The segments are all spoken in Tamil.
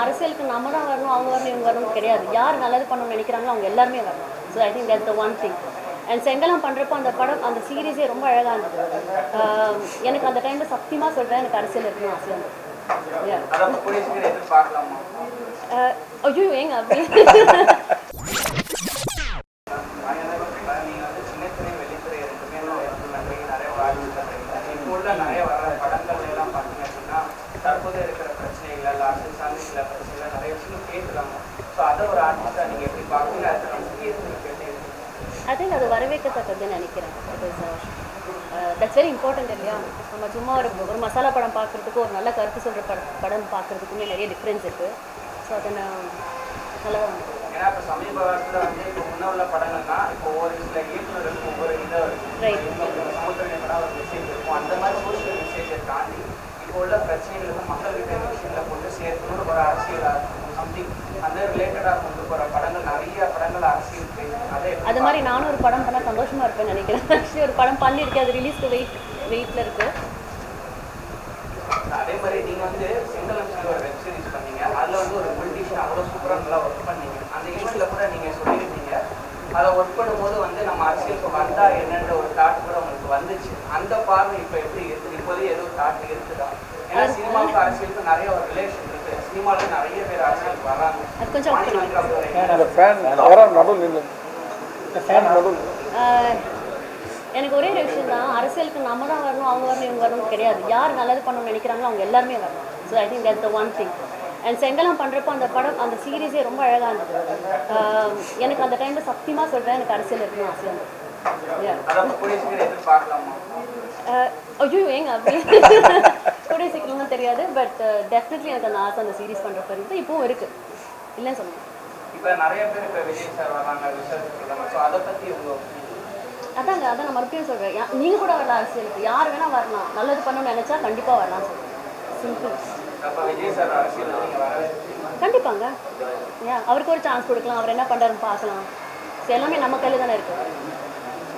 அரசியலுக்கு நம்ம தான் வரணும், அவங்க வரணும், இவங்க வரணும் கிடையாது. யார் நல்லது பண்ணணும்னு நினைக்கிறாங்களோ அவங்க எல்லாருமே வரணும். So I think that's the one thing. And செங்கலம் பண்ணுறப்போ அந்த படம், அந்த சீரீஸே ரொம்ப அழகாக இருந்தது. எனக்கு அந்த டைமில் சத்தியமாக சொல்கிறேன், எனக்கு அரசியல் இருக்கணும் ஆசையாக இருந்தது. ஐயோ ஏங்க அப்படி நிறைய வர படங்கள் எல்லாம் பார்த்தீங்க அப்படின்னா தற்போது இருக்கிற பிரச்சனைகள் அரசியல் சார்ந்த சில பிரச்சனைகள் நிறைய விஷயம் கேட்குறாங்க. ஸோ அதை ஒரு ஆர்டிஸ்டாக நீங்கள் எப்படி பார்க்குறீங்க? அதுக்கான முக்கியத்துவம் கேட்டு ஐ திங்க் அது வரவேற்கத்தக்கதுன்னு நினைக்கிறேன். பிகாஸ் தட்ஸ் வெரி இம்பார்ட்டன்ட் இல்லையா? நம்ம சும்மா ஒரு மசாலா படம் பார்க்குறதுக்கும் ஒரு நல்ல கருத்து சொல்கிற படம் பார்க்குறதுக்குமே நிறைய டிஃப்ரென்ஸ் இருக்குது. ஸோ அதை நான் நல்லா ஏன்னா இப்போ சமீப காலத்தில் வந்து இப்போ முன்ன உள்ள படங்கள்னா இப்போ ஒவ்வொரு சில இயக்குநருக்கு ஒவ்வொரு இதை சமுத்திர படம் ஒரு மெசேஜ் இருக்கும். அந்த மாதிரி சோஷியல் மெசேஜை தாண்டி இப்போ உள்ள பிரச்சனைகளுக்கு மக்கள்கிட்ட விஷயங்களை கொண்டு சேர்க்கணும். ஒரு அரசியலாக சம்திங் அந்த ரிலேட்டடாக கொண்டு போகிற படங்கள் நிறைய படங்கள் அரசியல் அதே அது மாதிரி நானும் ஒரு படம் பண்ணால் சந்தோஷமாக இருப்பேன்னு நினைக்கிறேன். ஆக்சுவலி ஒரு படம் பண்ணியிருக்கேன், அது ரிலீஸ்க்கு வெயிட்டில் இருக்குது. அதே மாதிரி நீங்கள் வந்து செங்கலம் சொல்லி ஒரு வெப் சீரிஸ் பண்ணீங்க. அதில் வந்து ஒரு பொலிட்டிஷியன் அவ்வளோ சூப்பராக நல்லா ஒர்க் பண்ணீங்க. அந்த ஈவெண்ட்டில் கூட நீங்கள் சொல்லியிருந்தீங்க, அதை ஒர்க் பண்ணும்போது வந்து நம்ம அரசியலுக்கு வந்தால் என்னென்ற ஒரு தாட் கூட உங்களுக்கு வந்துச்சு. அந்த பார்வை இப்போ எப்படி இருக்குது? இப்போதே ஏதோ தாட் இருக்குதா? ஏன்னா சினிமாவுக்கு அரசியலுக்கு நிறைய ஒரு ரிலேஷன் இருக்குது. சினிமாவில் நிறைய பேர் அரசியலுக்கு வராங்க. எனக்கு ஒரே ஒரு விஷயம் தான், அரசியலுக்கு நம்ம தான் வரணும், அவங்க வரணும், இவங்க வரணும் கிடையாது. யார் நல்லது பண்ணணும்னு நினைக்கிறாங்களோ அவங்க எல்லாருமே வரணும். So I think that's the one thing. And செங்கலம் பண்ணுறப்போ அந்த படம், அந்த சீரீஸே ரொம்ப அழகாக இருந்தது. எனக்கு அந்த டைமில் சத்தியமாக சொல்கிறேன், எனக்கு அரசியல் இருக்கணும் ஆசையாக இருந்தது. ஐயோ ஏங்க அப்படி கூடிய சீக்கிரம்லாம் தெரியாது. பட் டெஃபினெட்லி எனக்கு அந்த ஆசை அந்த சீரீஸ் பண்ணுறப்ப இருக்குது, இப்போவும் இருக்குது, இல்லைன்னு சொல்லுங்கள். இப்போ நிறைய பேர் இப்போ விஜய் சார் வராங்க, அதை பற்றி அதாங்க அதான் நான் மறுபடியும் சொல்கிறேன், நீங்கள் கூட வரலாம் அரசியலுக்கு, யார் வேணால் வரலாம். நல்லது பண்ணணும்னு நினச்சா கண்டிப்பாக வரலாம் சொல்கிறேன். சிம்பிள். கண்டிப்பாங்க. ஏன் அவருக்கு ஒரு சான்ஸ் கொடுக்கலாம், அவர் என்ன பண்ணுறாருன்னு பார்க்கலாம். ஸோ எல்லாமே நம்ம கையில் தானே இருக்குது.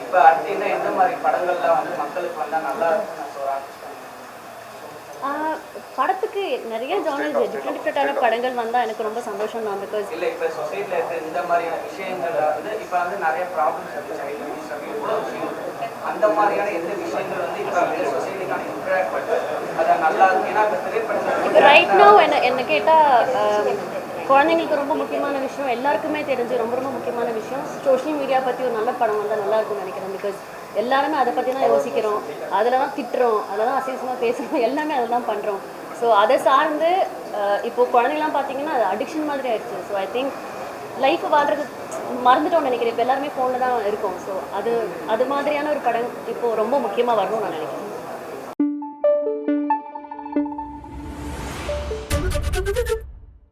இப்போ அடுத்து எந்த மாதிரி படங்கள்லாம் வந்து மக்களுக்கு வந்தால் நல்லா படத்துக்கு நிறைய ஜானர்ஸ் டிஃப்ரெண்டான படங்கள் வந்தால் எனக்கு ரொம்ப சந்தோஷம் தான். பிகாஸ் இல்லை இப்போ சொசைட்டியில் இருக்கிற இந்த மாதிரியான விஷயங்கள் வந்து இப்போ வந்து நிறைய ப்ராப்ளம்ஸ் அந்த மாதிரியான எந்த விஷயங்கள் வந்து இப்போ சொசைட்டிக்கான இன்ட்ராக்ட் பண்ணுறது அதை நல்லா ஏன்னா இப்போ திரைப்படத்தில் இப்போ ரைட் நவ் என்ன கேட்டால் குழந்தைங்களுக்கு ரொம்ப முக்கியமான விஷயம், எல்லாருக்குமே தெரிஞ்சு ரொம்ப ரொம்ப முக்கியமான விஷயம், சோஷியல் மீடியா பற்றி ஒரு நல்ல படம் வந்தால் நல்லா இருக்கும்னு நினைக்கிறேன். பிகாஸ் எல்லாருமே அதை பற்றி தான் யோசிக்கிறோம், அதில் தான் திட்டுறோம், அதில் தான் அசிங்கமாக பேசுகிறோம், எல்லாமே அதில் தான் பண்ணுறோம். ஸோ அதை சார்ந்து இப்போது குழந்தைங்களாம் பார்த்தீங்கன்னா அது அடிக்ஷன் மாதிரி ஆயிடுச்சு. ஸோ ஐ திங்க் லைஃப்பை வாழ்றது மறந்துட்டோம்னு நினைக்கிறேன். இப்போ எல்லாருமே ஃபோனில் தான் இருக்கும். ஸோ அது மாதிரியான ஒரு படம் இப்போது ரொம்ப முக்கியமாக வரணும்னு நான் நினைக்கிறேன்.